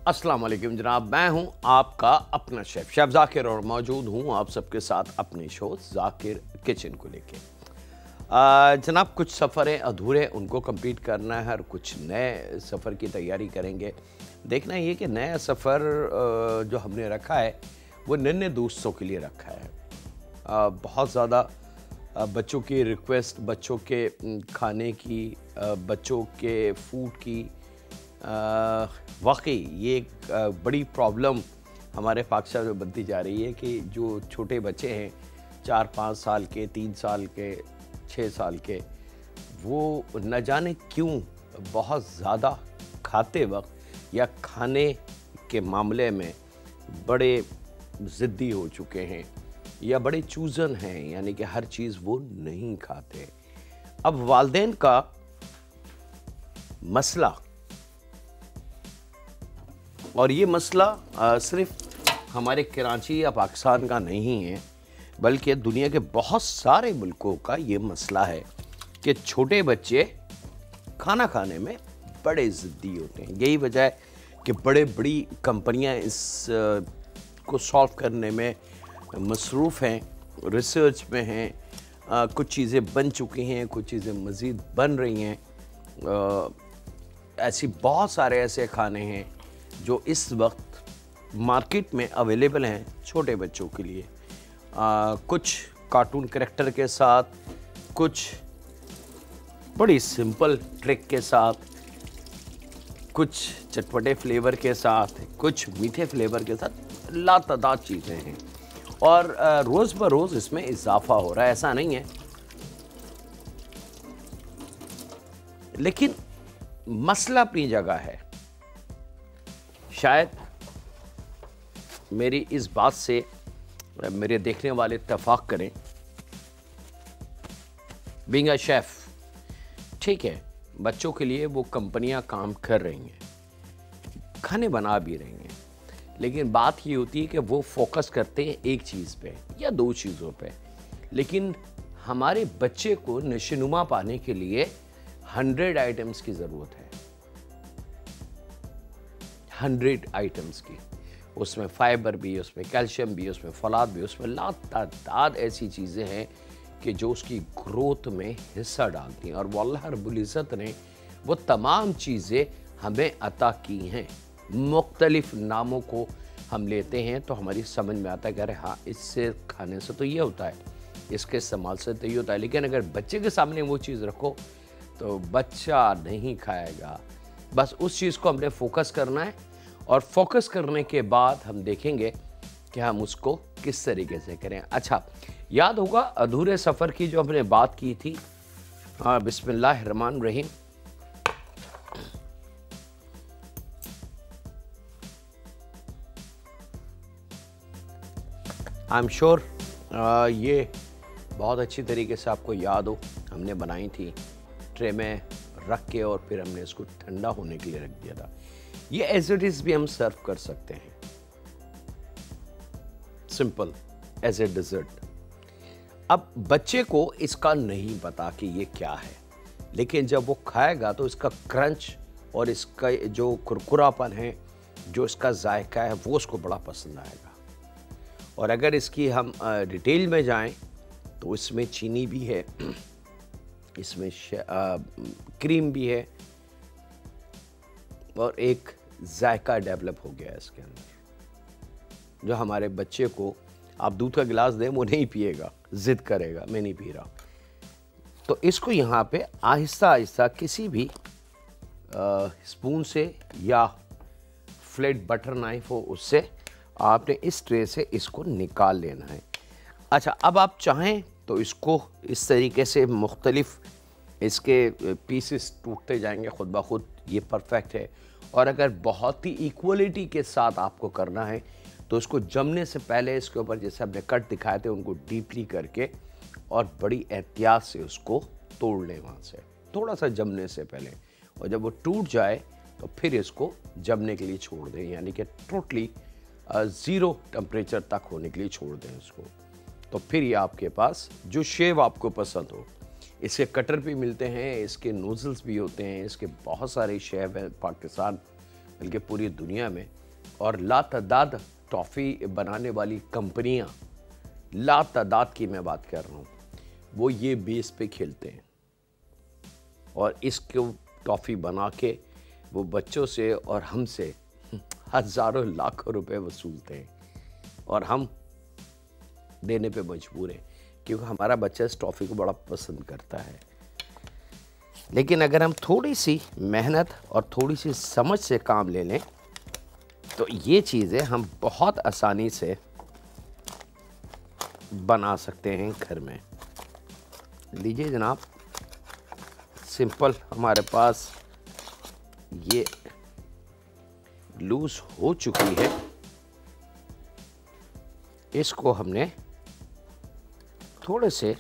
अस्सलाम वालेकुम जनाब, मैं हूं आपका अपना शेफ जाकिर और मौजूद हूं आप सबके साथ अपने शो जाकिर किचन को लेके। जनाब कुछ सफ़रें अधूरे उनको कंप्लीट करना है और कुछ नए सफ़र की तैयारी करेंगे। देखना ये कि नया सफ़र जो हमने रखा है वो नन्हे दोस्तों के लिए रखा है। बहुत ज़्यादा बच्चों की रिक्वेस्ट, बच्चों के खाने की, बच्चों के फूड की वाकई ये एक बड़ी प्रॉब्लम हमारे पाकिस्तान में बनती जा रही है कि जो छोटे बच्चे हैं 4-5 साल के, 3 साल के, 6 साल के, वो न जाने क्यों बहुत ज़्यादा खाते वक्त या खाने के मामले में बड़े ज़िद्दी हो चुके हैं या बड़े चूज़न हैं, यानी कि हर चीज़ वो नहीं खाते। अब वालिदैन का मसला, और ये मसला सिर्फ हमारे कराची या पाकिस्तान का नहीं है बल्कि दुनिया के बहुत सारे मुल्कों का ये मसला है कि छोटे बच्चे खाना खाने में बड़े ज़िद्दी होते हैं। यही वजह है कि बड़ी कंपनियां इस को सॉल्व करने में मसरूफ़ हैं, रिसर्च में हैं। कुछ चीज़ें बन चुकी हैं, कुछ चीज़ें मज़ीद बन रही हैं। ऐसी बहुत सारे ऐसे खाने हैं जो इस वक्त मार्केट में अवेलेबल हैं छोटे बच्चों के लिए। कुछ कार्टून करैक्टर के साथ, कुछ बड़ी सिंपल ट्रिक के साथ, कुछ चटपटे फ्लेवर के साथ, कुछ मीठे फ्लेवर के साथ, लातादाद चीज़ें हैं और रोज़ ब रोज़ इसमें इजाफा हो रहा है। ऐसा नहीं है, लेकिन मसला अपनी जगह है। शायद मेरी इस बात से मेरे देखने वाले इत्तेफाक करें। बीइंग अ शेफ, ठीक है, बच्चों के लिए वो कंपनियां काम कर रही हैं, खाने बना भी रही हैं, लेकिन बात ये होती है कि वो फोकस करते हैं एक चीज़ पे या दो चीज़ों पे। लेकिन हमारे बच्चे को नशोनुमा पाने के लिए 100 आइटम्स की ज़रूरत है। 100 आइटम्स की, उसमें फाइबर भी, उसमें कैल्शियम भी, उसमें फलाद भी, उसमें लातादाद ऐसी चीज़ें हैं कि जो उसकी ग्रोथ में हिस्सा डालती हैं। और वो अल्लाह रब्बुल इज़्ज़त ने वो तमाम चीज़ें हमें अता की हैं। मुख्तलिफ़ नामों को हम लेते हैं तो हमारी समझ में आता है कि अरे हाँ, इससे खाने से तो ये होता है, इसके इस्तेमाल से तो ये होता है। लेकिन अगर बच्चे के सामने वो चीज़ रखो तो बच्चा नहीं खाएगा। बस उस चीज़ को हमने फोकस करना है और फोकस करने के बाद हम देखेंगे कि हम उसको किस तरीके से करें। अच्छा, याद होगा अधूरे सफ़र की जो हमने बात की थी। हाँ, बिस्मिल्लाहिर्रहमानिर्रहीम। आई एम श्योर ये बहुत अच्छी तरीके से आपको याद हो। हमने बनाई थी ट्रे में रख के और फिर हमने इसको ठंडा होने के लिए रख दिया था। ये एज इट इज भी हम सर्व कर सकते हैं, सिंपल एज ए डिज़र्ट। अब बच्चे को इसका नहीं पता कि ये क्या है, लेकिन जब वो खाएगा तो इसका क्रंच और इसका जो कुरकुरापन है, जो इसका जायका है, वो उसको बड़ा पसंद आएगा। और अगर इसकी हम डिटेल में जाएं तो इसमें चीनी भी है, इसमें क्रीम भी है और एक जायका डेवलप हो गया है इसके अंदर, जो हमारे बच्चे को आप दूध का गिलास दें वो नहीं पिएगा, ज़िद करेगा मैं नहीं पी रहा। तो इसको यहाँ पे आहिस्ता आहिस्ता किसी भी स्पून से या फ्लैट बटर नाइफ हो उससे आपने इस ट्रे से इसको निकाल लेना है। अच्छा, अब आप चाहें तो इसको इस तरीके से मुख्तलिफ इसके पीसेस टूटते जाएंगे खुद ब खुद, ये परफेक्ट है। और अगर बहुत ही इक्वलिटी के साथ आपको करना है तो इसको जमने से पहले इसके ऊपर जैसे हमने कट दिखाए थे उनको डीपली करके और बड़ी एहतियात से उसको तोड़ लें वहाँ से, थोड़ा सा जमने से पहले। और जब वो टूट जाए तो फिर इसको जमने के लिए छोड़ दें, यानी कि टोटली 0 टेम्परेचर तक होने के लिए छोड़ दें इसको। तो फिर ये आपके पास जो शेव आपको पसंद हो, इसके कटर भी मिलते हैं, इसके नोज़ल्स भी होते हैं, इसके बहुत सारे शेव हैं पाकिस्तान बल्कि पूरी दुनिया में, और लातादाद टॉफ़ी बनाने वाली कंपनियां, लातादाद की मैं बात कर रहा हूँ, वो ये बेस पे खेलते हैं और इसको टॉफ़ी बना के वो बच्चों से और हमसे हज़ारों लाखों रुपए वसूलते हैं और हम देने पे मजबूर हैं क्योंकि हमारा बच्चा इस टॉफ़ी को बड़ा पसंद करता है। लेकिन अगर हम थोड़ी सी मेहनत और थोड़ी सी समझ से काम ले लें तो ये चीज़ें हम बहुत आसानी से बना सकते हैं घर में। लीजिए जनाब, सिंपल हमारे पास ये लूज हो चुकी है। इसको हमने थोड़े से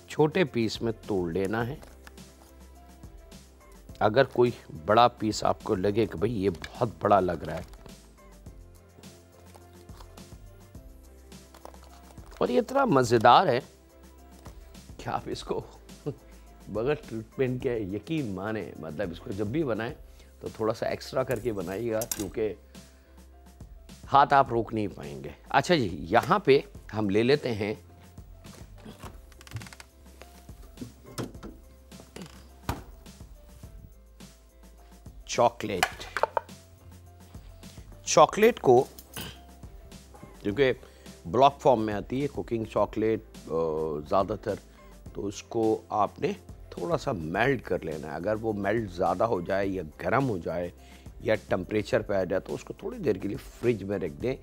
छोटे पीस में तोड़ लेना है। अगर कोई बड़ा पीस आपको लगे कि भाई ये बहुत बड़ा लग रहा है, और ये इतना मज़ेदार है कि आप इसको बगैर ट्रीटमेंट के यकीन माने, मतलब इसको जब भी बनाएं तो थोड़ा सा एक्स्ट्रा करके बनाइएगा क्योंकि हाथ आप रोक नहीं पाएंगे। अच्छा जी, यहाँ पे हम ले लेते हैं चॉकलेट। चॉकलेट को, क्योंकि ब्लॉक फॉर्म में आती है कुकिंग चॉकलेट ज़्यादातर, तो उसको आपने थोड़ा सा मेल्ट कर लेना है। अगर वो मेल्ट ज़्यादा हो जाए या गर्म हो जाए या टेम्परेचर पे आ जाए तो उसको थोड़ी देर के लिए फ्रिज में रख दें,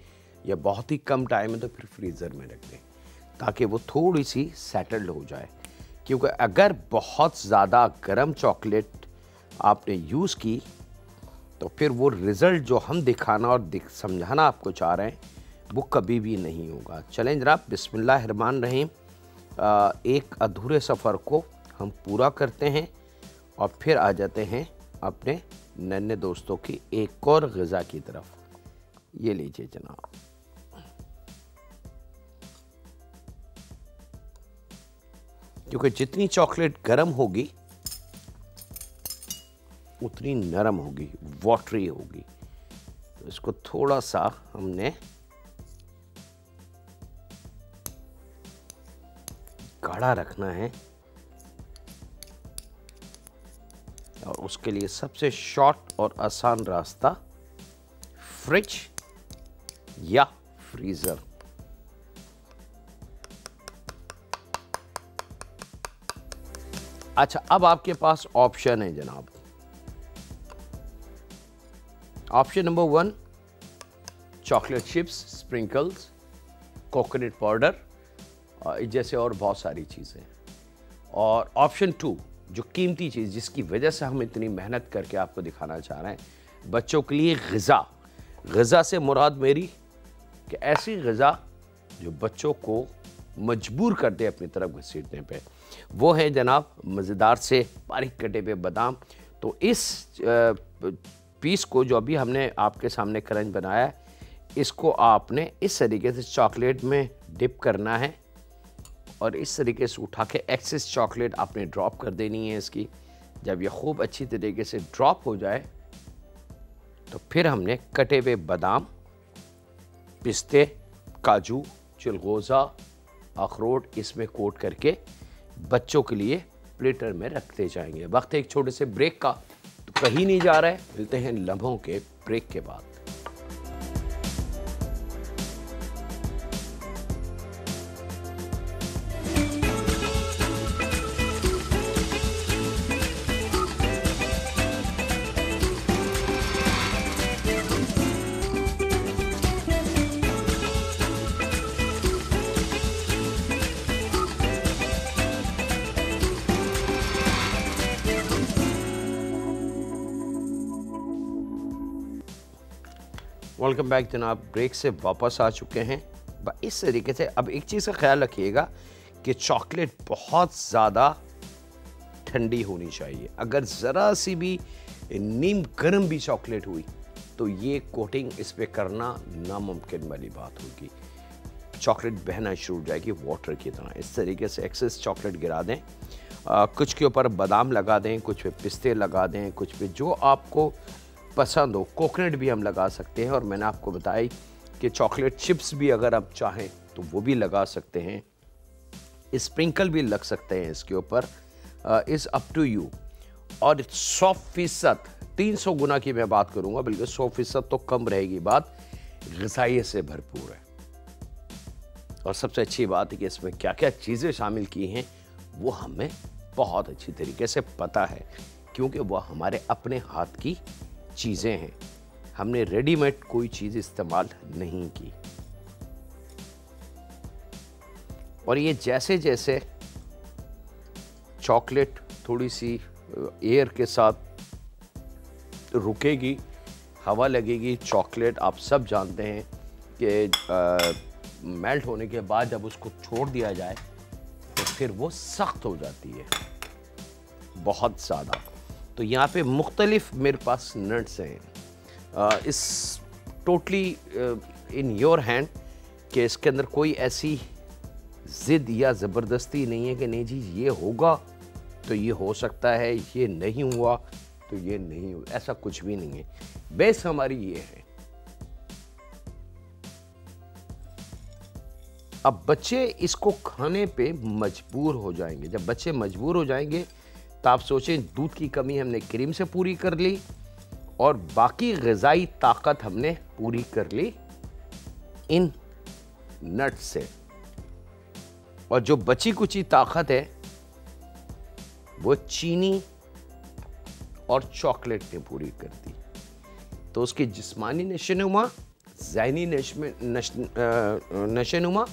या बहुत ही कम टाइम है तो फिर फ्रीज़र में रख दें ताकि वो थोड़ी सी सेटल्ड हो जाए। क्योंकि अगर बहुत ज़्यादा गर्म चॉकलेट आपने यूज़ की तो फिर वो रिज़ल्ट जो हम दिखाना और समझाना आपको चाह रहे हैं वो कभी भी नहीं होगा। चलें जनाब, बिस्मिल्लाहिर्रहमानिर्रहीम, एक अधूरे सफ़र को हम पूरा करते हैं और फिर आ जाते हैं अपने नन्हे दोस्तों की एक और ग़िज़ा की तरफ। ये लीजिए जनाब, क्योंकि जितनी चॉकलेट गर्म होगी उतनी नरम होगी, वाटरी होगी। तो इसको थोड़ा सा हमने गाढ़ा रखना है और उसके लिए सबसे शॉर्ट और आसान रास्ता फ्रिज या फ्रीज़र। अच्छा, अब आपके पास ऑप्शन है जनाब। Option number 1, chocolate chips, sprinkles, coconut powder जैसे और बहुत सारी चीज़ें। और ऑप्शन 2, जो कीमती चीज़ जिसकी वजह से हम इतनी मेहनत करके आपको दिखाना चाह रहे हैं, बच्चों के लिए ग़िज़ा। ग़िज़ा से मुराद मेरी कि ऐसी ग़िज़ा जो बच्चों को मजबूर कर दे अपनी तरफ घसीटने पे, वो है जनाब मज़ेदार से बारीक कटे हुए बादाम। तो इस पीस को जो अभी हमने आपके सामने क्रंच बनाया है, इसको आपने इस तरीके से चॉकलेट में डिप करना है और इस तरीके से उठा के एक्सेस चॉकलेट आपने ड्रॉप कर देनी है इसकी। जब ये खूब अच्छी तरीके से ड्रॉप हो जाए तो फिर हमने कटे हुए बादाम, पिस्ते, काजू, चिलगोज़ा, अखरोट इसमें कोट करके बच्चों के लिए प्लेटर में रखते जाएंगे। वक्त एक छोटे से ब्रेक का, तो कहीं नहीं जा रहा है। मिलते हैं लम्हों के ब्रेक के बाद। वेलकम बैक जनाब, ब्रेक से वापस आ चुके हैं। इस तरीके से अब एक चीज़ का ख्याल रखिएगा कि चॉकलेट बहुत ज़्यादा ठंडी होनी चाहिए। अगर ज़रा सी भी नीम गर्म भी चॉकलेट हुई तो ये कोटिंग इस पर करना नामुमकिन वाली बात होगी। चॉकलेट बहना शुरू हो जाएगी वाटर की तरह। इस तरीके से एक्सेस चॉकलेट गिरा दें, कुछ के ऊपर बादाम लगा दें, कुछ पे पिस्ते लगा दें, कुछ पे जो आपको पसंद हो, कोकोनट भी हम लगा सकते हैं। और मैंने आपको बताई कि चॉकलेट चिप्स भी अगर आप चाहें तो वो भी लगा सकते हैं, स्प्रिंकल भी लग सकते हैं इसके ऊपर, इज़ अप टू यू। और 100% 300 गुना की मैं बात करूंगा, बल्कि 100% तो कम रहेगी बात, ग़िज़ाइयत से भरपूर है। और सबसे अच्छी बात है कि इसमें क्या क्या चीज़ें शामिल की हैं वो हमें बहुत अच्छी तरीके से पता है, क्योंकि वह हमारे अपने हाथ की चीज़ें हैं। हमने रेडीमेड कोई चीज़ इस्तेमाल नहीं की। और ये जैसे जैसे चॉकलेट थोड़ी सी एयर के साथ रुकेगी, हवा लगेगी, चॉकलेट आप सब जानते हैं कि मेल्ट होने के बाद जब उसको छोड़ दिया जाए तो फिर वो सख्त हो जाती है बहुत ज़्यादा। तो यहाँ पे मुख्तलिफ मेरे पास नट्स हैं, इस टोटली इन योर हैंड कि इसके अंदर कोई ऐसी ज़िद या ज़बरदस्ती नहीं है कि नहीं जी ये होगा तो ये हो सकता है, ये नहीं हुआ तो ये नहीं हुआ, ऐसा कुछ भी नहीं है। बेस हमारी ये है। अब बच्चे इसको खाने पे मजबूर हो जाएंगे। जब बच्चे मजबूर हो जाएंगे तो आप सोचें, दूध की कमी हमने क्रीम से पूरी कर ली और बाकी ग़िज़ाई ताकत हमने पूरी कर ली इन नट्स से, और जो बची कुची ताकत है वो चीनी और चॉकलेट ने पूरी कर दी। तो उसकी जिस्मानी नशोनुमा, ज़हनी नशोनुमा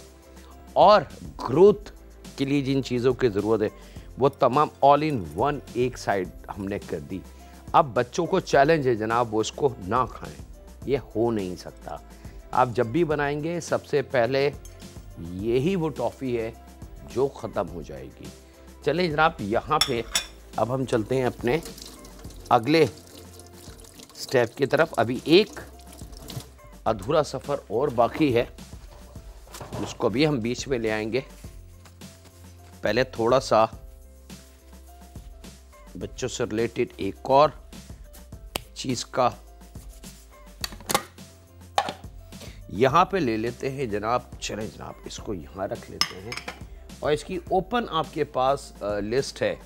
और ग्रोथ के लिए जिन चीज़ों की ज़रूरत है वो तमाम ऑल इन वन एक साइड हमने कर दी। अब बच्चों को चैलेंज है जनाब वो इसको ना खाएं, ये हो नहीं सकता। आप जब भी बनाएंगे सबसे पहले यही वो टॉफ़ी है जो ख़त्म हो जाएगी। चलें जनाब, यहाँ पे अब हम चलते हैं अपने अगले स्टेप की तरफ। अभी एक अधूरा सफ़र और बाकी है, उसको भी हम बीच में ले आएंगे। पहले थोड़ा सा बच्चों से रिलेटेड एक और चीज़ का यहाँ पे ले लेते हैं जनाब। चलें जनाब, इसको यहाँ रख लेते हैं और इसकी ओपन आपके पास लिस्ट है।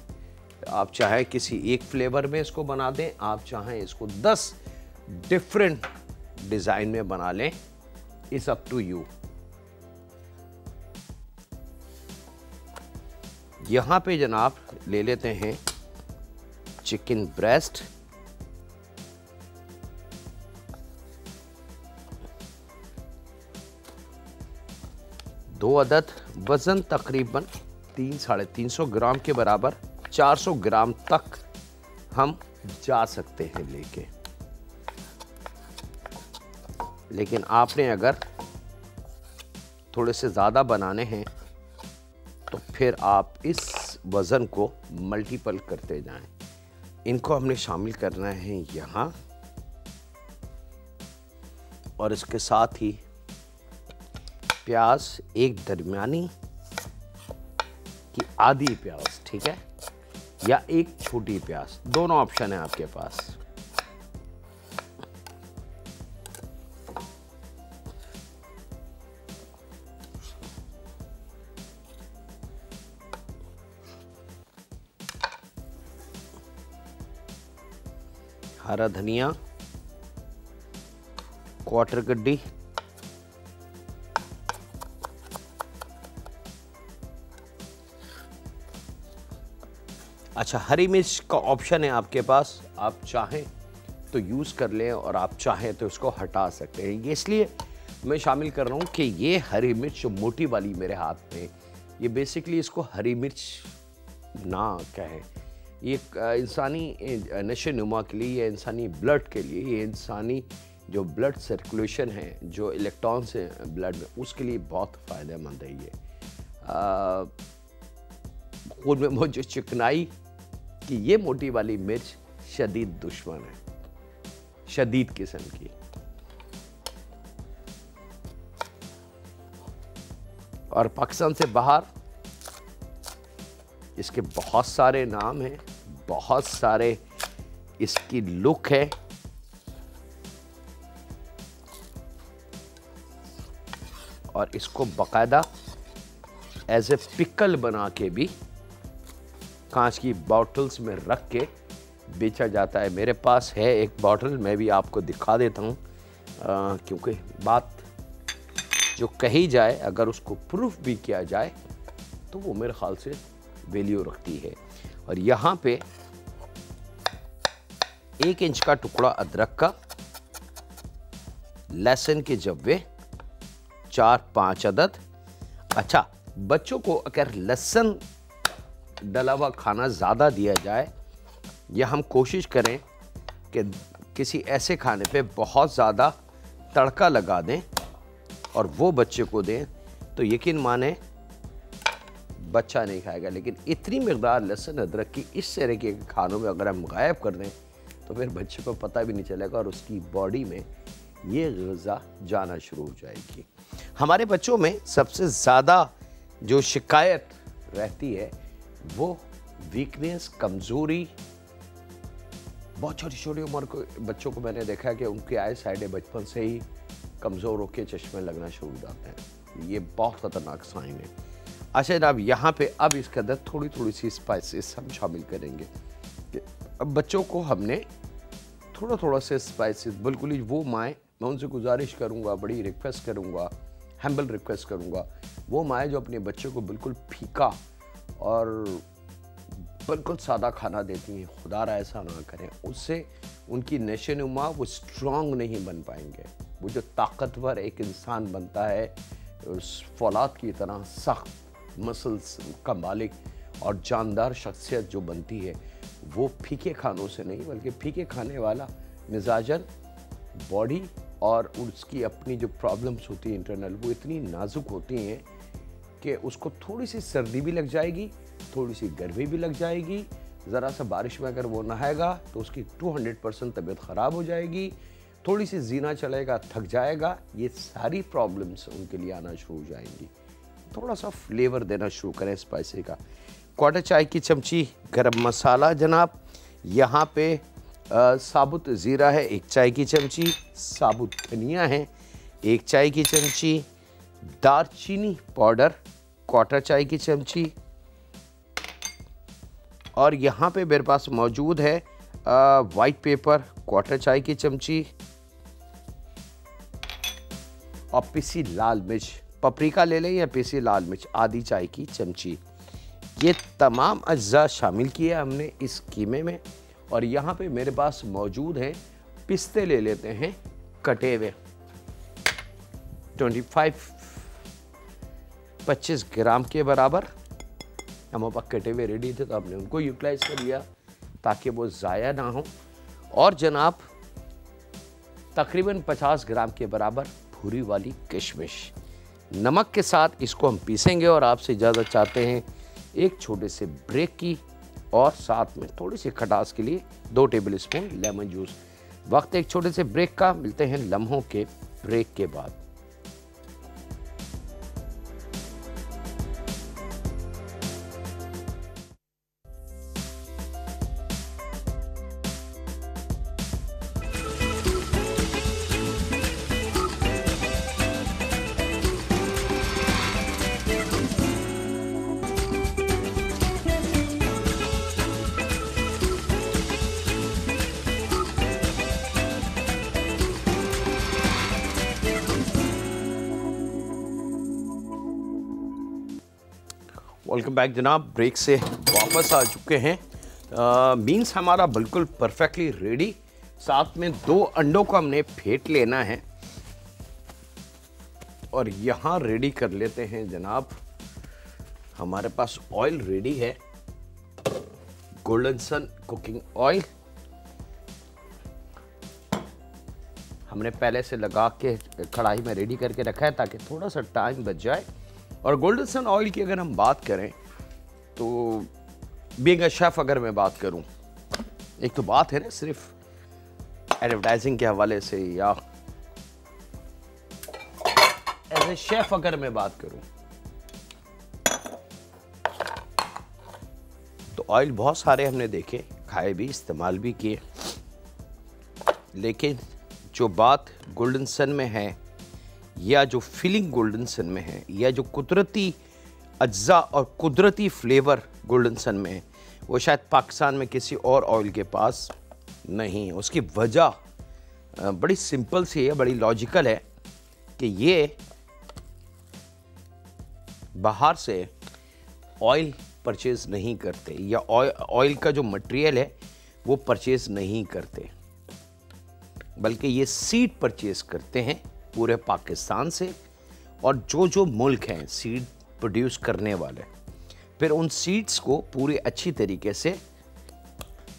आप चाहे किसी एक फ्लेवर में इसको बना दें, आप चाहें इसको 10 डिफरेंट डिज़ाइन में बना लें, इट्स अप टू यू। यहाँ पे जनाब ले लेते हैं चिकन ब्रेस्ट, दो अदद, वज़न तकरीबन 300-350 ग्राम के बराबर, 400 ग्राम तक हम जा सकते हैं लेके। लेकिन आपने अगर थोड़े से ज़्यादा बनाने हैं तो फिर आप इस वज़न को मल्टीपल करते जाएं। इनको हमने शामिल करना है यहाँ, और इसके साथ ही प्याज, एक दरमियानी की आधी प्याज, ठीक है, या एक छोटी प्याज, दोनों ऑप्शन है आपके पास। हरा धनिया, क्वार्टर गड्डी, अच्छा हरी मिर्च का ऑप्शन है आपके पास, आप चाहें तो यूज़ कर लें और आप चाहें तो इसको हटा सकते हैं। ये इसलिए मैं शामिल कर रहा हूँ कि ये हरी मिर्च जो मोटी वाली मेरे हाथ में, ये बेसिकली इसको हरी मिर्च ना कहें, ये इंसानी नशोनुमा के लिए, ये इंसानी ब्लड के लिए, ये इंसानी जो ब्लड सर्कुलेशन है, जो इलेक्ट्रॉन्स हैं ब्लड में, उसके लिए बहुत फ़ायदेमंद है। ये खून में मौजूद चिकनाई कि ये मोटी वाली मिर्च शदीद दुश्मन है, शदीद किस्म की। और पाकिस्तान से बाहर इसके बहुत सारे नाम हैं, बहुत सारे इसकी लुक है, और इसको बाकायदा एज ए पिकल बना के भी कांच की बॉटल्स में रख के बेचा जाता है। मेरे पास है एक बॉटल, मैं भी आपको दिखा देता हूँ, क्योंकि बात जो कही जाए अगर उसको प्रूफ भी किया जाए तो वो मेरे ख्याल से वैल्यू रखती है। और यहाँ पे 1 इंच का टुकड़ा अदरक का, लहसुन के जब्वे 4-5 अदद। अच्छा, बच्चों को अगर लहसुन डला हुआ खाना ज़्यादा दिया जाए या हम कोशिश करें कि किसी ऐसे खाने पे बहुत ज़्यादा तड़का लगा दें और वो बच्चे को दें, तो यकीन माने बच्चा नहीं खाएगा। लेकिन इतनी मकदार लहसुन अदरक की इस तरह के खानों में अगर हम गायब कर दें तो फिर बच्चे को पता भी नहीं चलेगा और उसकी बॉडी में ये ग़िज़ा जाना शुरू हो जाएगी। हमारे बच्चों में सबसे ज़्यादा जो शिकायत रहती है वो वीकनेस, कमज़ोरी। बहुत छोटी छोटी उम्र के बच्चों को मैंने देखा है कि उनकी आई साइडें बचपन से ही कमज़ोर होकर चश्मे लगना शुरू हो जाते हैं। ये बहुत ख़तरनाक साइन है। अच्छा जनाब, यहाँ पे अब इसके अंदर थोड़ी थोड़ी सी स्पाइसेस हम शामिल करेंगे कि अब बच्चों को हमने थोड़ा थोड़ा से स्पाइसेस, बिल्कुल ही वो माएँ, मैं उनसे गुजारिश करूँगा, बड़ी रिक्वेस्ट करूँगा, हम्बल रिक्वेस्ट करूँगा, वो माएँ जो अपने बच्चों को बिल्कुल फीका और बिल्कुल सादा खाना देती हैं, खुदा ऐसा ना करें, उससे उनकी नशो-नुमा वो स्ट्रॉन्ग नहीं बन पाएंगे। वो जो ताकतवर एक इंसान बनता है, उस फौलाद की तरह सख्त मसल्स का मालिक और जानदार शख्सियत जो बनती है, वो फीके खानों से नहीं, बल्कि फीके खाने वाला मिजाजन बॉडी और उसकी अपनी जो प्रॉब्लम्स होती हैं इंटरनल, वो इतनी नाजुक होती हैं कि उसको थोड़ी सी सर्दी भी लग जाएगी, थोड़ी सी गर्मी भी लग जाएगी, ज़रा सा बारिश में अगर वो नहाएगा तो उसकी 200% तबीयत ख़राब हो जाएगी, थोड़ी सी जीना चलेगा थक जाएगा। ये सारी प्रॉब्लम्स उनके लिए आना शुरू हो जाएंगी। थोड़ा सा फ्लेवर देना शुरू करें स्पाइसी का। 1/4 चाय की चमची गरम मसाला जनाब, यहाँ पे साबुत ज़ीरा है 1 चाय की चमची, साबुत धनिया है 1 चाय की चमची, दालचीनी पाउडर 1/4 चाय की चमची, और यहाँ पे मेरे पास मौजूद है वाइट पेपर 1/4 चाय की चमची, और पिसी लाल मिर्च, पपरिका ले लें या पिसी लाल मिर्च आधी चाय की चमची। ये तमाम अज्जा शामिल किए हमने इस कीमे में। और यहाँ पे मेरे पास मौजूद हैं पिस्ते, ले लेते हैं कटे हुए 25 ग्राम के बराबर। हमारे पास कटे हुए रेडी थे तो हमने उनको यूटिलाइज कर लिया ताकि वो ज़ाया ना हो। और जनाब तकरीबन 50 ग्राम के बराबर भूरी वाली किशमिश। नमक के साथ इसको हम पीसेंगे और आपसे इजाज़त चाहते हैं एक छोटे से ब्रेक की, और साथ में थोड़ी सी खटास के लिए 2 टेबल स्पून लेमन जूस। वक्त एक छोटे से ब्रेक का, मिलते हैं लम्हों के ब्रेक के बाद। वेलकम बैक जनाब, ब्रेक से वापस आ चुके हैं। मीन्स हमारा बिल्कुल परफेक्टली रेडी। साथ में 2 अंडों को हमने फेंट लेना है और यहाँ रेडी कर लेते हैं जनाब, हमारे पास ऑयल रेडी है, गोल्डन सन कुकिंग ऑयल। हमने पहले से लगा के कढ़ाई में रेडी करके रखा है ताकि थोड़ा सा टाइम बच जाए। और गोल्डन सन ऑयल की अगर हम बात करें तो बीइंग अ शेफ अगर मैं बात करूं, एक तो बात है ना सिर्फ एडवर्टाइजिंग के हवाले से, या एज ए शेफ अगर मैं बात करूं तो ऑयल बहुत सारे हमने देखे, खाए भी, इस्तेमाल भी किए, लेकिन जो बात गोल्डन सन में है या जो फीलिंग गोल्डन सन में है, या जो कुदरती अज्जा और कुदरती फ्लेवर गोल्डन सन में है, वो शायद पाकिस्तान में किसी और ऑयल के पास नहीं है। उसकी वजह बड़ी सिंपल सी है, बड़ी लॉजिकल है कि ये बाहर से ऑयल परचेज नहीं करते, या ऑयल का जो मटेरियल है वो परचेज नहीं करते, बल्कि ये सीड परचेज करते हैं पूरे पाकिस्तान से। और जो जो मुल्क हैं सीड प्रोड्यूस करने वाले, फिर उन सीड्स को पूरी अच्छी तरीके से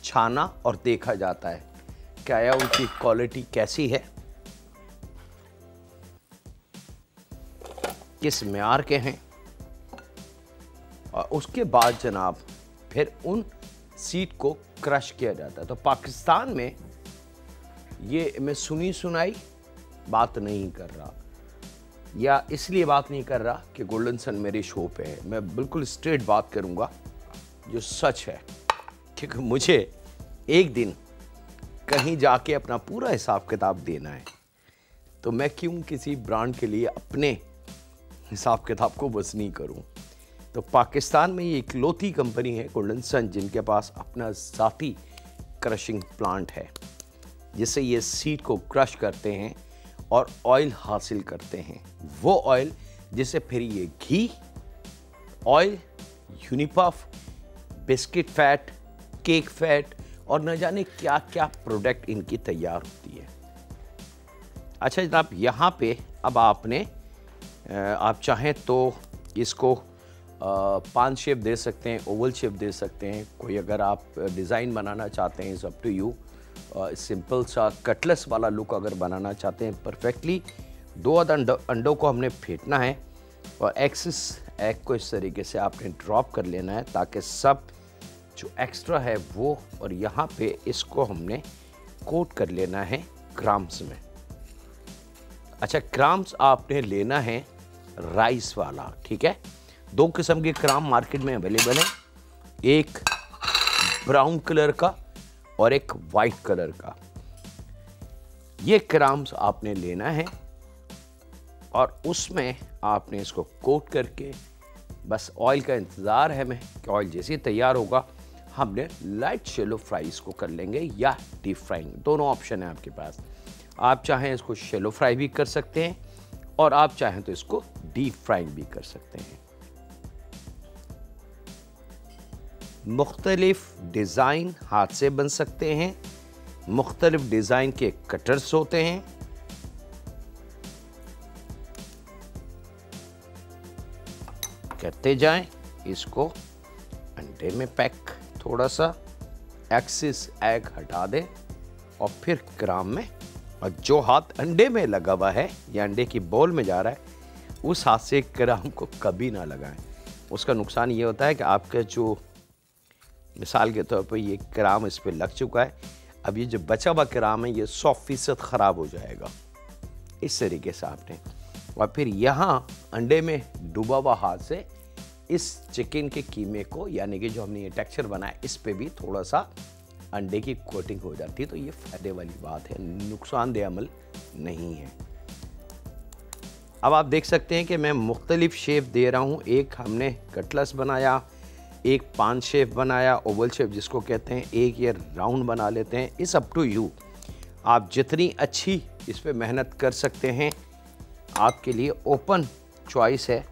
छाना और देखा जाता है क्या उनकी क्वालिटी कैसी है, किस मेयार के हैं, और उसके बाद जनाब फिर उन सीड को क्रश किया जाता है। तो पाकिस्तान में ये मैं सुनी सुनाई बात नहीं कर रहा, या इसलिए बात नहीं कर रहा कि गोल्डन सन मेरी शो पे है। मैं बिल्कुल स्ट्रेट बात करूंगा जो सच है, क्योंकि मुझे एक दिन कहीं जाके अपना पूरा हिसाब किताब देना है, तो मैं क्यों किसी ब्रांड के लिए अपने हिसाब किताब को वज़नी करूं। तो पाकिस्तान में ये इकलौती कंपनी है गोल्डन सन जिनके पास अपना ज़ाती क्रशिंग प्लांट है, जिससे ये सीड को क्रश करते हैं और ऑयल हासिल करते हैं। वो ऑयल जिसे फिर ये घी, ऑयल, यूनिपफ, बिस्किट फैट, केक फैट और न जाने क्या क्या प्रोडक्ट इनकी तैयार होती है। अच्छा जनाब, यहाँ पे अब आपने आप चाहें तो इसको पान शेप दे सकते हैं, ओवल शेप दे सकते हैं, कोई अगर आप डिज़ाइन बनाना चाहते हैं is up to you. Simple सा कटलेस वाला लुक अगर बनाना चाहते हैं परफेक्टली, 2 अंडों को हमने फेंटना है और एक्सेस एग को इस तरीके से आपने ड्रॉप कर लेना है ताकि सब जो एक्स्ट्रा है वो, और यहाँ पे इसको हमने कोट कर लेना है ग्राम्स में। अच्छा, ग्राम्स आपने लेना है राइस वाला, ठीक है। 2 किस्म के ग्राम मार्केट में अवेलेबल है, एक ब्राउन कलर का और एक वाइट कलर का। ये ग्राम्स आपने लेना है और उसमें आपने इसको कोट करके बस ऑयल का इंतज़ार है हमें कि ऑयल जैसे ही तैयार होगा हमने लाइट शेलो फ्राइज को कर लेंगे या डीप फ्राइंग, दोनों ऑप्शन है आपके पास। आप चाहें इसको शेलो फ्राई भी कर सकते हैं और आप चाहें तो इसको डीप फ्राइंग भी कर सकते हैं। मुख्तलिफ डिज़ाइन हाथ से बन सकते हैं, मुख्तलिफ डिज़ाइन के कटर्स होते हैं। करते जाएं, इसको अंडे में पैक, थोड़ा सा एक्सिस एग हटा दें और फिर ग्राम में, और जो हाथ अंडे में लगा हुआ है या अंडे की बॉल में जा रहा है उस हाथ से ग्राम को कभी ना लगाएं। उसका नुकसान ये होता है कि आपका जो, मिसाल के तौर पर ये ग्राम इस पर लग चुका है, अब ये जो बचा हुआ ग्राम है ये 100% ख़राब हो जाएगा। इस तरीके से आपने, और फिर यहाँ अंडे में डूबा हुआ हाथ से इस चिकन के कीमे को, यानी कि जो हमने ये टेक्सचर बनाया, इस पे भी थोड़ा सा अंडे की कोटिंग हो जाती है। तो ये फ़ायदे वाली बात है, नुकसानदेह अमल नहीं है। अब आप देख सकते हैं कि मैं मुख्तलिफ शेप दे रहा हूँ। एक हमने कटलेस बनाया, एक पान शेप बनाया, ओवल शेप जिसको कहते हैं, एक ये राउंड बना लेते हैं। इस अप टू यू, आप जितनी अच्छी इस पे मेहनत कर सकते हैं, आपके लिए ओपन चॉइस है।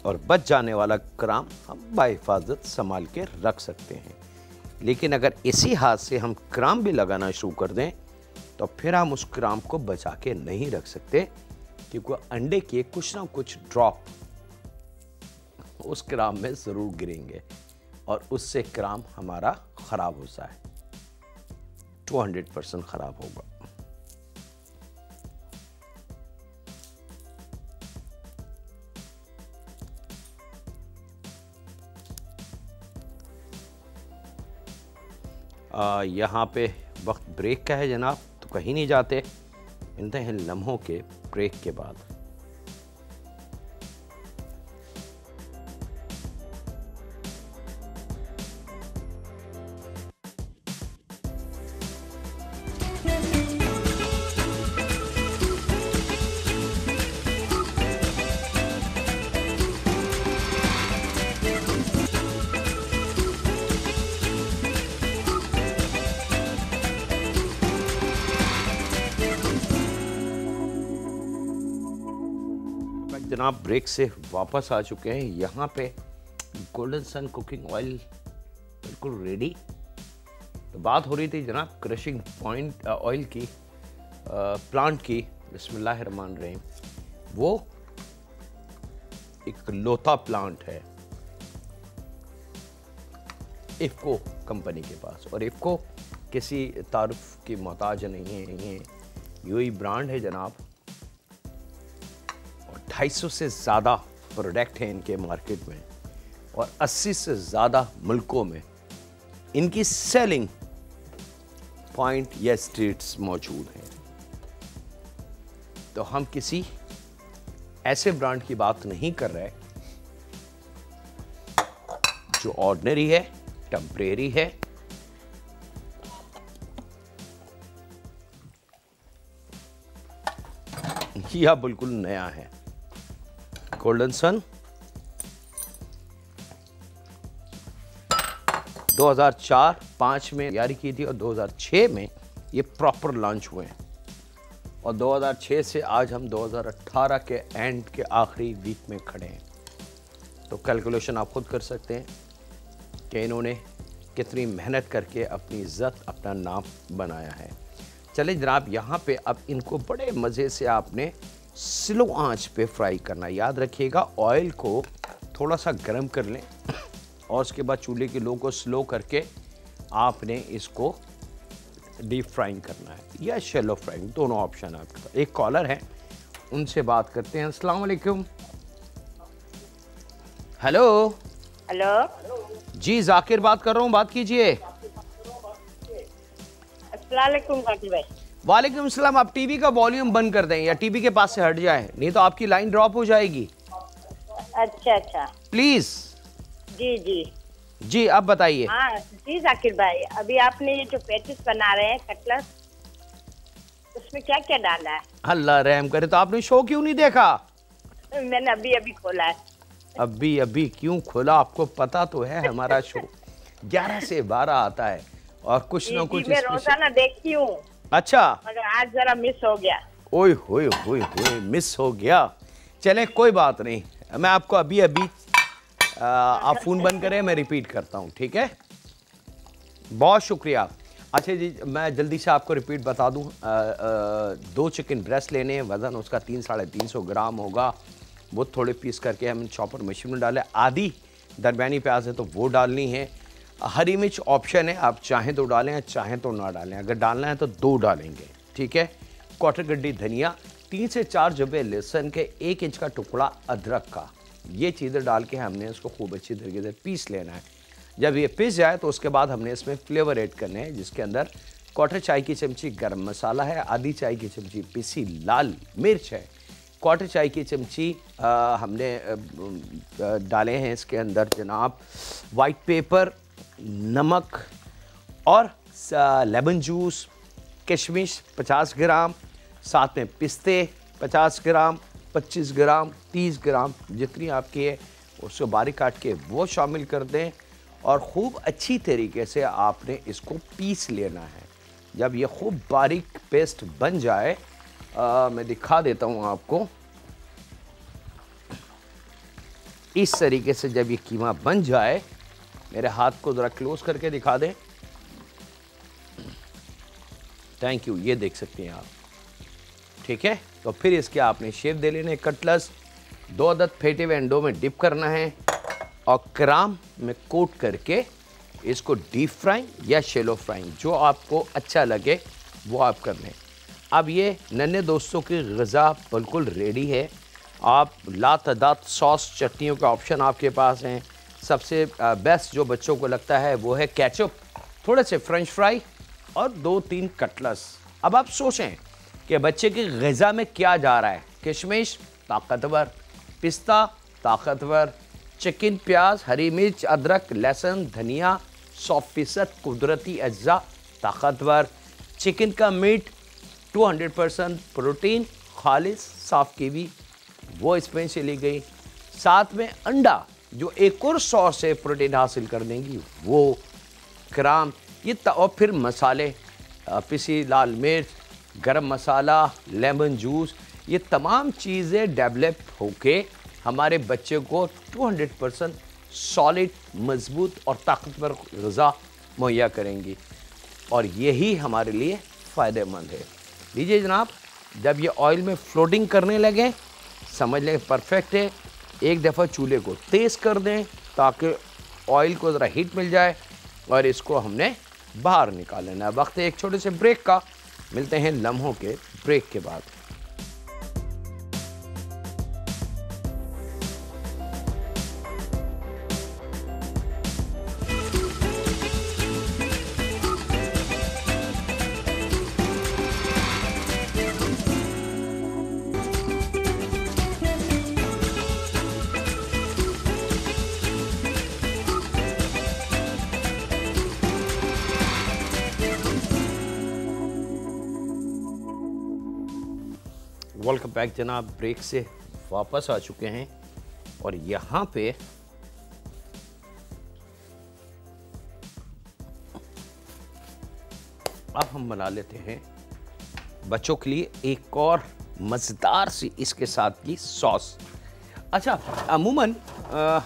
और बच जाने वाला ग्राम हम बाहिफाजत संभाल के रख सकते हैं। लेकिन अगर इसी हाथ से हम ग्राम भी लगाना शुरू कर दें तो फिर हम उस ग्राम को बचा के नहीं रख सकते, क्योंकि अंडे के कुछ ना कुछ ड्रॉप उस ग्राम में ज़रूर गिरेंगे और उससे ग्राम हमारा ख़राब होता है, 200% ख़राब होगा। यहाँ पे वक्त ब्रेक का है जनाब, तो कहीं नहीं जाते, मिलते हैं लम्हों के ब्रेक के बाद। जनाब ब्रेक से वापस आ चुके हैं। यहाँ पे गोल्डन सन कुकिंग ऑयल बिल्कुल रेडी। तो बात हो रही थी जनाब क्रशिंग पॉइंट ऑयल की, प्लांट की। बिस्मिल्लाहिर्रहमानिर्रहीम। वो एक लोता प्लांट है इफ्को कंपनी के पास, और इफ्को किसी तारुफ की मोहताज नहीं है। ये यूएई ब्रांड है जनाब, और 250 से ज़्यादा प्रोडक्ट हैं इनके मार्केट में, और 80 से ज़्यादा मुल्कों में इनकी सेलिंग पॉइंट या स्ट्रीट्स मौजूद हैं। तो हम किसी ऐसे ब्रांड की बात नहीं कर रहे जो ऑर्डिनरी है, टेम्परेरी है, या बिल्कुल नया है। गोल्डन सन 2004-5 में तैयारी की थी, और 2006 में ये प्रॉपर लॉन्च हुए हैं, और 2006 से आज हम 2018 के एंड के आखिरी वीक में खड़े हैं। तो कैलकुलेशन आप खुद कर सकते हैं कि इन्होंने कितनी मेहनत करके अपनी इज्जत, अपना नाम बनाया है। चले जनाब, यहाँ पे अब इनको बड़े मज़े से आपने स्लो आंच पे फ्राई करना। याद रखिएगा, ऑयल को थोड़ा सा गर्म कर लें, और उसके बाद चूल्हे की लो को स्लो करके आपने इसको डीप फ्राइंग करना है या शैलो फ्राइंग, दोनों ऑप्शन है आपके पास। एक कॉलर है, उनसे बात करते हैं। अस्सलाम वालेकुम। हेलो। हेलो जी, जाकिर बात कर रहा हूँ, बात कीजिए। अस्सलाम वालेकुम जाकिर भाई। वालेकुम सलाम। आप टीवी का वॉल्यूम बंद कर दें या टीवी के पास से हट जाएं, नहीं तो आपकी लाइन ड्रॉप हो जाएगी। अच्छा अच्छा, प्लीज। जी जी जी, अब बताइए। हाँ जी जाकिर भाई, अभी आपने ये जो पैटिस बना रहे हैं कटलेट, उसमें क्या क्या डाला है? अल्लाह रहम करे। तो आपने शो क्यों नहीं देखा? मैंने अभी अभी खोला है। अभी क्यों खोला? आपको पता तो है हमारा शो 11 से 12 आता है, और कुछ ना कुछ मैं रोजाना देखती हूँ। अच्छा, मगर आज जरा मिस हो गया। ओए होए होए होए, मिस हो गया। चले कोई बात नहीं, मैं आपको अभी आप फोन बंद करें, मैं रिपीट करता हूँ, ठीक है? बहुत शुक्रिया। अच्छा जी, मैं जल्दी से आपको रिपीट बता दूँ। 2 चिकन ब्रेस्ट लेने हैं, वज़न उसका 300-350 ग्राम होगा। वो थोड़े पीस करके हम चॉपर मशीन में डालें। आधी दरमियानी प्याज है तो वो डालनी है। हरी मिर्च ऑप्शन है, आप चाहें तो डालें, चाहें तो ना डालें। अगर डालना है तो 2 डालेंगे, ठीक है? क्वार्टर गड्डी धनिया, 3 से 4 जबे लहसुन के, 1 इंच का टुकड़ा अदरक का, ये चीज़ें डाल के हमने इसको खूब अच्छी तरीके से पीस लेना है। जब ये पिस जाए तो उसके बाद हमने इसमें फ्लेवर ऐड करने हैं, जिसके अंदर क्वार्टर चाय की चमची गरम मसाला है, आधी चाय की चमची पिसी लाल मिर्च है, क्वार्टर चाय की चमची हमने डाले हैं इसके अंदर जनाब वाइट पेपर, नमक, और लेमन जूस, किशमिश 50 ग्राम, साथ में पिस्ते 50 ग्राम, 25 ग्राम, 30 ग्राम, जितनी आपकी है उसको बारीक काट के वो शामिल कर दें, और खूब अच्छी तरीके से आपने इसको पीस लेना है। जब ये खूब बारीक पेस्ट बन जाए, मैं दिखा देता हूँ आपको, इस तरीके से जब ये कीमा बन जाए, मेरे हाथ को ज़रा क्लोज करके दिखा दें। थैंक यू, ये देख सकते हैं आप, ठीक है? तो फिर इसके आपने शेप दे लेने। कटलेट्स 2 अदद फेटे हुए अंडों में डिप करना है, और क्राम में कोट करके इसको डीप फ्राइंग या शैलो फ्राइंग, जो आपको अच्छा लगे वो आप कर लें। अब ये नन्हे दोस्तों की ग़िज़ा बिल्कुल रेडी है। आप लातादाद सॉस चटनियों का ऑप्शन आपके पास हैं। सबसे बेस्ट जो बच्चों को लगता है वो है केचप, थोड़े से फ्रेंच फ्राई, और 2-3 कटलेट्स। अब आप सोचें कि बच्चे की ग़िज़ा में क्या जा रहा है। किशमिश ताकतवर, पिस्ता ताकतवर, चिकन, प्याज, हरी मिर्च, अदरक, लहसुन, धनिया 100% कुदरती अज्जा ताकतवर। चिकन का मीट 200% प्रोटीन, खालिस साफ कीवी, वो इसमें से ली गई। साथ में अंडा, जो एक और सॉस से प्रोटीन हासिल कर देंगी, वो क्राम, ये और फिर मसाले, पिसी लाल मिर्च, गरम मसाला, लेमन जूस, ये तमाम चीज़ें डेवलप होके हमारे बच्चे को 200% सॉलिड, मजबूत और ताकतवर ग़िज़ा मुहैया करेंगी और यही हमारे लिए फ़ायदेमंद है। लीजिए जनाब, जब ये ऑयल में फ्लोटिंग करने लगे समझ लें परफेक्ट है। एक दफ़ा चूल्हे को तेज़ कर दें ताकि ऑयल को ज़रा हीट मिल जाए और इसको हमने बाहर निकाल लेना है। वक्त है एक छोटे से ब्रेक का, मिलते हैं लम्हों के ब्रेक के बाद। वेलकम बैक जनाब, ब्रेक से वापस आ चुके हैं और यहाँ पे अब हम बना लेते हैं बच्चों के लिए एक और मज़ेदार सी इसके साथ की सॉस। अच्छा, अमूमन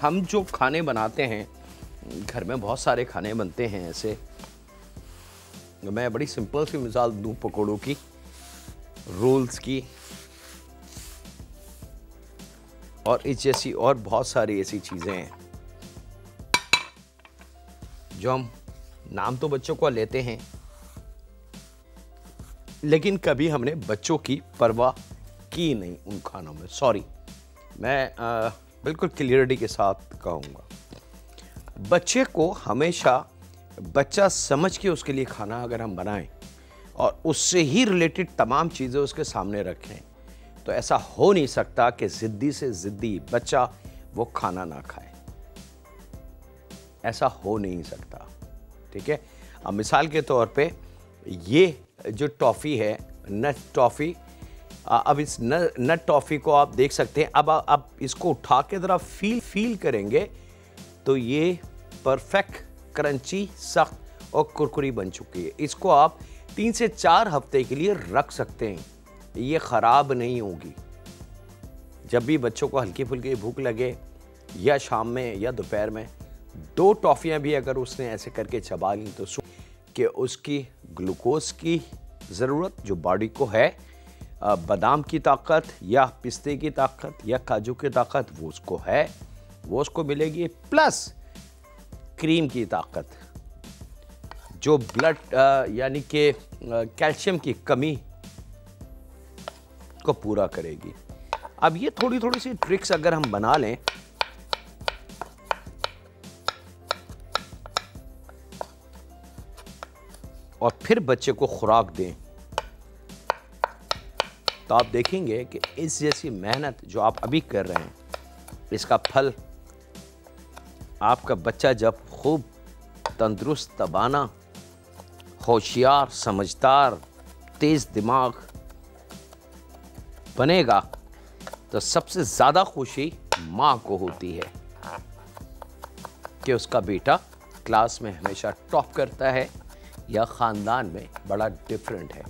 हम जो खाने बनाते हैं, घर में बहुत सारे खाने बनते हैं ऐसे। मैं बड़ी सिंपल सी मिसाल दूँ पकौड़ों की, रोल्स की और इस जैसी और बहुत सारी ऐसी चीज़ें हैं जो हम नाम तो बच्चों को लेते हैं लेकिन कभी हमने बच्चों की परवाह की नहीं उन खानों में। सॉरी, मैं बिल्कुल क्लियरिटी के साथ कहूँगा, बच्चे को हमेशा बच्चा समझ के उसके लिए खाना अगर हम बनाएं और उससे ही रिलेटेड तमाम चीज़ें उसके सामने रखें तो ऐसा हो नहीं सकता कि ज़िद्दी से ज़िद्दी बच्चा वो खाना ना खाए। ऐसा हो नहीं सकता, ठीक है। अब मिसाल के तौर पे ये जो टॉफ़ी है, नट टॉफ़ी, अब इस नट टॉफ़ी को आप देख सकते हैं। अब इसको उठा के ज़रा फील करेंगे तो ये परफेक्ट क्रंची, सख्त और कुरकुरी बन चुकी है। इसको आप 3 से 4 हफ्ते के लिए रख सकते हैं, ये ख़राब नहीं होगी। जब भी बच्चों को हल्की फुल्की भूख लगे या शाम में या दोपहर में 2 टॉफ़ियाँ भी अगर उसने ऐसे करके चबा ली तो कि उसकी ग्लूकोज की ज़रूरत जो बॉडी को है, बादाम की ताकत या पिस्ते की ताकत या काजू की ताकत वो उसको है, वो उसको मिलेगी, प्लस क्रीम की ताकत जो ब्लड यानी कि कैल्शियम की कमी को पूरा करेगी। अब ये थोड़ी सी ट्रिक्स अगर हम बना लें और फिर बच्चे को खुराक दें तो आप देखेंगे कि इस जैसी मेहनत जो आप अभी कर रहे हैं इसका फल आपका बच्चा जब खूब तंदुरुस्त, तबाना, होशियार, समझदार, तेज दिमाग बनेगा तो सबसे ज़्यादा खुशी माँ को होती है कि उसका बेटा क्लास में हमेशा टॉप करता है या ख़ानदान में बड़ा डिफरेंट है,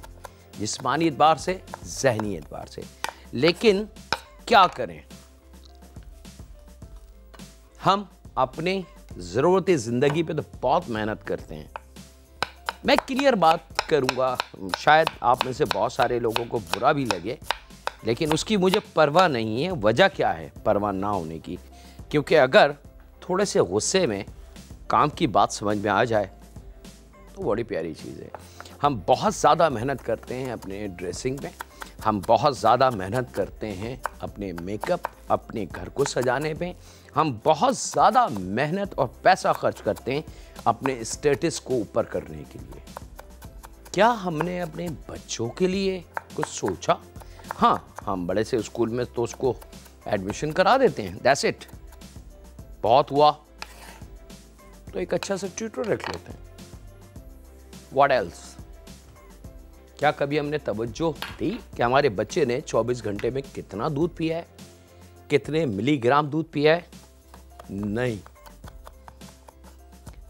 जिस्मानी एतबार से, ज़हनी एतबार से। लेकिन क्या करें, हम अपनी ज़रूरत ज़िंदगी पे तो बहुत मेहनत करते हैं। मैं क्लियर बात करूँगा, शायद आप में से बहुत सारे लोगों को बुरा भी लगे, लेकिन उसकी मुझे परवाह नहीं है। वजह क्या है परवाह ना होने की? क्योंकि अगर थोड़े से गुस्से में काम की बात समझ में आ जाए तो बड़ी प्यारी चीज़ है। हम बहुत ज़्यादा मेहनत करते हैं अपने ड्रेसिंग में, हम बहुत ज़्यादा मेहनत करते हैं अपने मेकअप, अपने घर को सजाने पे, हम बहुत ज़्यादा मेहनत और पैसा खर्च करते हैं अपने स्टेटस को ऊपर करने के लिए। क्या हमने अपने बच्चों के लिए कुछ सोचा? हाँ, हम बड़े से स्कूल में तो उसको एडमिशन करा देते हैं, दैट्स इट। बहुत हुआ तो एक अच्छा सा ट्यूटर रख लेते हैं, व्हाट एल्स। क्या कभी हमने तवज्जो दी कि हमारे बच्चे ने 24 घंटे में कितना दूध पिया है, कितने मिलीग्राम दूध पिया है? नहीं।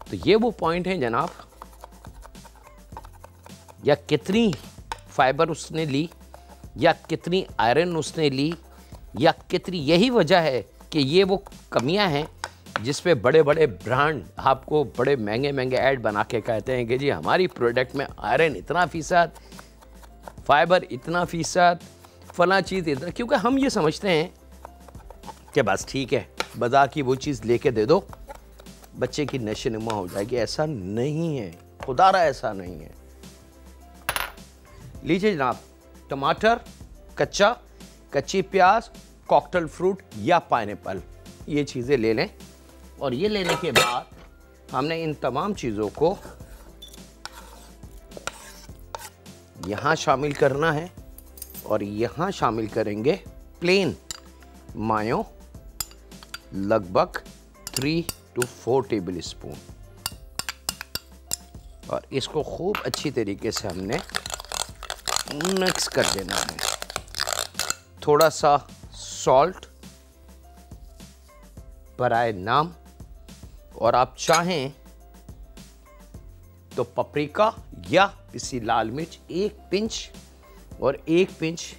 तो ये वो पॉइंट है जनाब, या कितनी फाइबर उसने ली, या कितनी आयरन उसने ली, या कितनी, यही वजह है कि ये वो कमियां हैं जिस पे बड़े बड़े ब्रांड आपको बड़े महंगे महंगे ऐड बना के कहते हैं कि जी हमारी प्रोडक्ट में आयरन इतना फ़ीसद, फाइबर इतना फ़ीसद, फला चीज़ इतना, क्योंकि हम ये समझते हैं कि बस ठीक है बाज़ार की वो चीज़ लेके दे दो, बच्चे की नशोनुमा हो जाएगी। ऐसा नहीं है, खुदारा ऐसा नहीं है। लीजिए जनाब, टमाटर कच्चा, कच्ची प्याज, कॉकटेल फ्रूट या पाइनएप्पल, ये चीज़ें ले लें। और ये लेने के बाद हमने इन तमाम चीज़ों को यहाँ शामिल करना है और यहाँ शामिल करेंगे प्लेन मायो, लगभग 3 to 4 टेबल स्पून, और इसको खूब अच्छी तरीके से हमने मिक्स कर देना है। थोड़ा सा सॉल्ट बराए नाम, और आप चाहें तो पपरिका या पिसी लाल मिर्च 1 पिंच, और 1 पिंच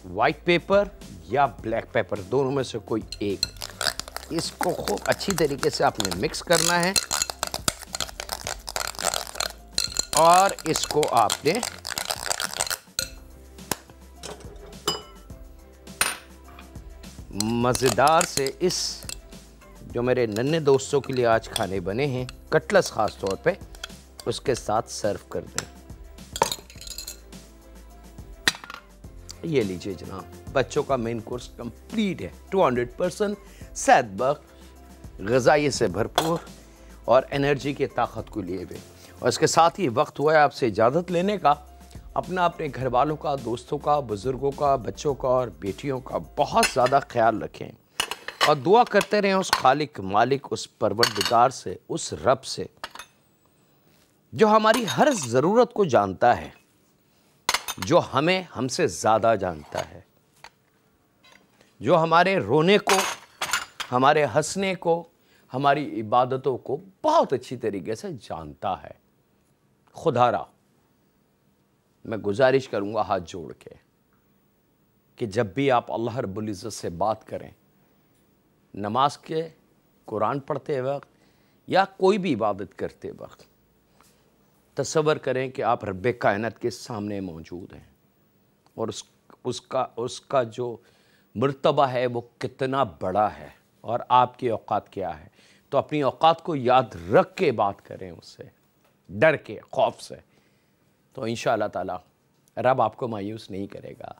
वाइट पेपर या ब्लैक पेपर, दोनों में से कोई एक। इसको खूब अच्छी तरीके से आपने मिक्स करना है और इसको आपने मज़ेदार से इस जो मेरे नन्हे दोस्तों के लिए आज खाने बने हैं, कटलस ख़ास तौर पे, उसके साथ सर्व कर दें। ये लीजिए जनाब, बच्चों का मेन कोर्स कंप्लीट है, 200% सेहतबख्श, ग़िज़ाई से भरपूर और एनर्जी की ताकत को लिए हुए। और इसके साथ ही वक्त हुआ है आपसे इजाज़त लेने का। अपना, अपने घर वालों का, दोस्तों का, बुज़ुर्गों का, बच्चों का और बेटियों का बहुत ज़्यादा ख्याल रखें और दुआ करते रहें उस खालिक मालिक, उस परवरदिगार से, उस रब से जो हमारी हर ज़रूरत को जानता है, जो हमें हमसे ज़्यादा जानता है, जो हमारे रोने को, हमारे हंसने को, हमारी इबादतों को बहुत अच्छी तरीके से जानता है। खुदारा मैं गुजारिश करूँगा हाथ जोड़ के कि जब भी आप अल्लाह रब्बुल इज़्ज़त से बात करें, नमाज के, कुरान पढ़ते वक्त या कोई भी इबादत करते वक्त, तसव्वुर करें कि आप रब्बे कायनात के सामने मौजूद हैं और उसका जो मर्तबा है वो कितना बड़ा है और आपकी औकात क्या है। तो अपनी औकात को याद रख के बात करें उससे, डर के, खौफ से, तो इंशाअल्लाह ताला रब आपको मायूस नहीं करेगा।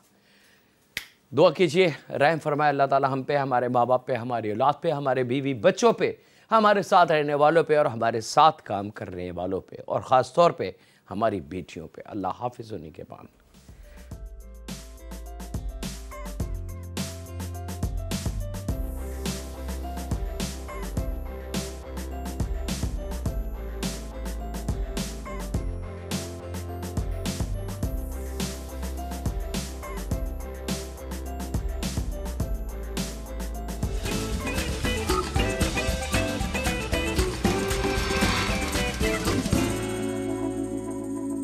दुआ कीजिए, रहम फरमाए अल्लाह ताला हम पे, हमारे माँ बाप पे, हमारी औलाद पे, हमारे बीवी बच्चों पे, हमारे साथ रहने वालों पे और हमारे साथ काम करने वालों पे, और ख़ास तौर पे हमारी बेटियों पे। अल्लाह हाफ़िज़ व निगहबान।